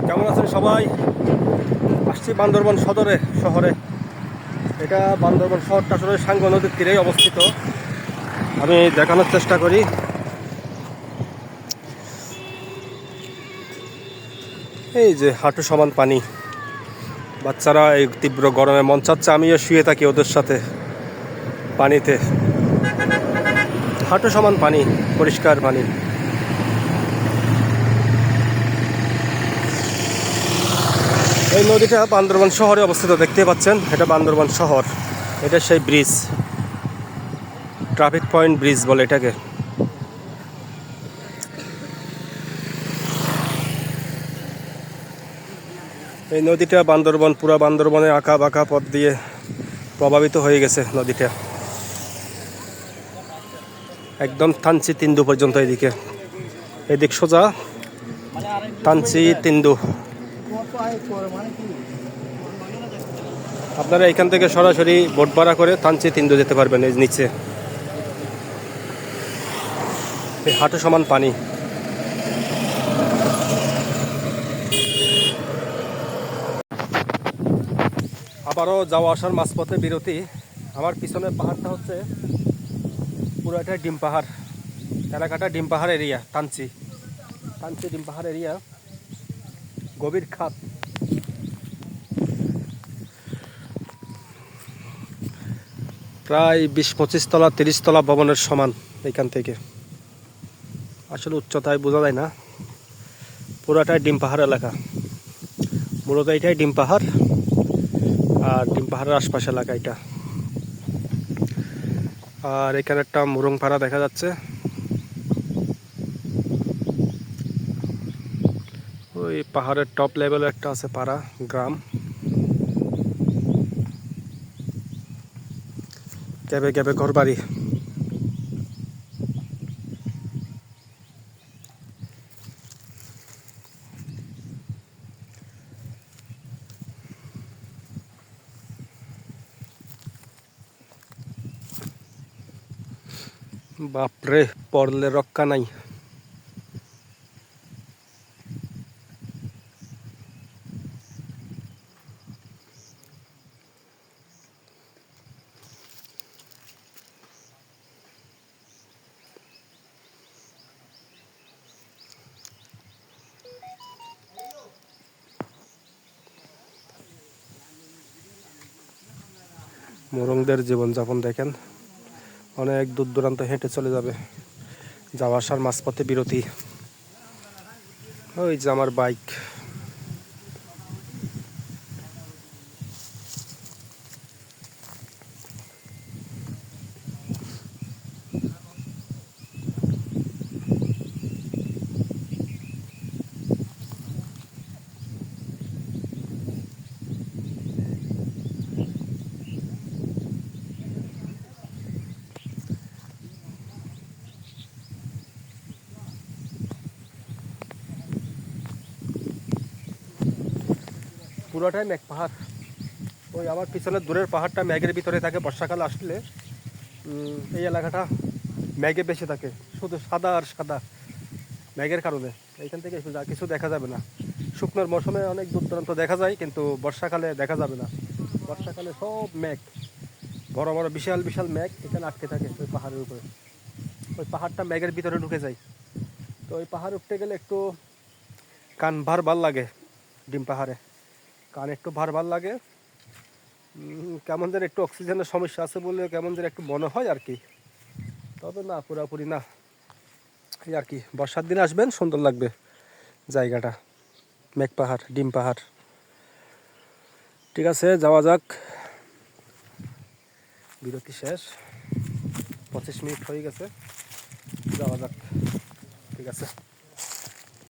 কেমন আছেন সবাই? আসছি বান্দরবান শহরে। এটা বান্দরবান শহরটা আসলে সাঙ্গু নদীর তীরেই অবস্থিত। আমি দেখানোর চেষ্টা করি। এই যে হাঁটু সমান পানি। বাচ্চারা এই তীব্র গরমে মন চাচ্ছে আমিও শুয়ে থাকি ওদের সাথে পানিতে। হাঁটু সমান পানি, পরিষ্কার পানি। এই নদীটা বান্দরবান শহরে অবস্থিত, দেখতে পাচ্ছেন এটা বান্দরবান শহর। এটা সেই ব্রিজ, ট্রাফিক পয়েন্ট ব্রিজ বলে এটাকে। এই নদীটা পুরা বান্দরবানে আঁকা বাঁকা পথ দিয়ে প্রভাবিত হয়ে গেছে নদীটা, একদম থানচি তিন্দু পর্যন্ত। এদিক সোজা থানচি তিন্দু। আপনারা এখান থেকে সরাসরি বোট ভাড়া করে থানচি তিন্দু যেতে পারবেন। এই নিচে এই হাঁটু সমান পানি। আবারও যাওয়া আসার মাঝপথে বিরতি। আমার পিছনে পাহাড়টা হচ্ছে পুরোটাই ডিম পাহাড় এলাকাটা, ডিম পাহাড় এরিয়া, থানচি ডিম পাহাড় এরিয়া, গভীর খাত। প্রায় 20-25 তলা 30 তলা ভবনের সমান এখান থেকে। আসলে উচ্চতায় বোঝা যায় না। পুরোটাই ডিম পাহাড় এলাকা, মূলত এটাই ডিম পাহাড়, আর ডিম পাহাড়ের আশপাশ এলাকা এটা। আর এখানে একটা মুরং পাড়া দেখা যাচ্ছে। ওই পাহাড়ের টপ লেভেলে একটা আছে পাড়া, গ্রাম। ক্যাবে ক্যাবে ঘর বাড়ি। বাপরে, পড়লে রক্ষা নাই। মোরংদের জীবনযাপন দেখেন, অনেক দূর দূরান্ত হেঁটে চলে যাবে। যাওয়া আসার মাঝপথে বিরতি। ওই যে আমার বাইক। পুরোটাই মেঘ পাহাড়। ওই আমার পিছনের দূরের পাহাড়টা মেঘের ভিতরে থাকে। বর্ষাকাল আসলে এই এলাকাটা মেঘে বেশি থাকে, শুধু সাদা আর সাদা মেঘের কারণে। এইখান থেকে কিছু দেখা যাবে না। শুকনোর মৌসুমে অনেক দূর দূরান্ত দেখা যায়, কিন্তু বর্ষাকালে দেখা যাবে না। বর্ষাকালে সব মেঘ, বড় বড় বিশাল বিশাল মেঘ এখানে আটকে থাকে ওই পাহাড়ের উপরে। ওই পাহাড়টা মেঘের ভিতরে ঢুকে যায়। তো ওই পাহাড় উঠতে গেলে একটু কান ভার লাগে। ডিম পাহাড়ে কান একটু ভার লাগে। কেমন যেন একটু অক্সিজেনের সমস্যা আছে বলে কেমন যেন একটু মনে হয় আর কি। তবে না, পুরাপুরি না। এই আর কি, বর্ষার দিনে আসবেন, সুন্দর লাগবে জায়গাটা। মেঘ পাহাড়, ডিম পাহাড়। ঠিক আছে, যাওয়া যাক। বিরতি শেষ, 25 মিনিট হয়ে গেছে। যাওয়া যাক। ঠিক আছে।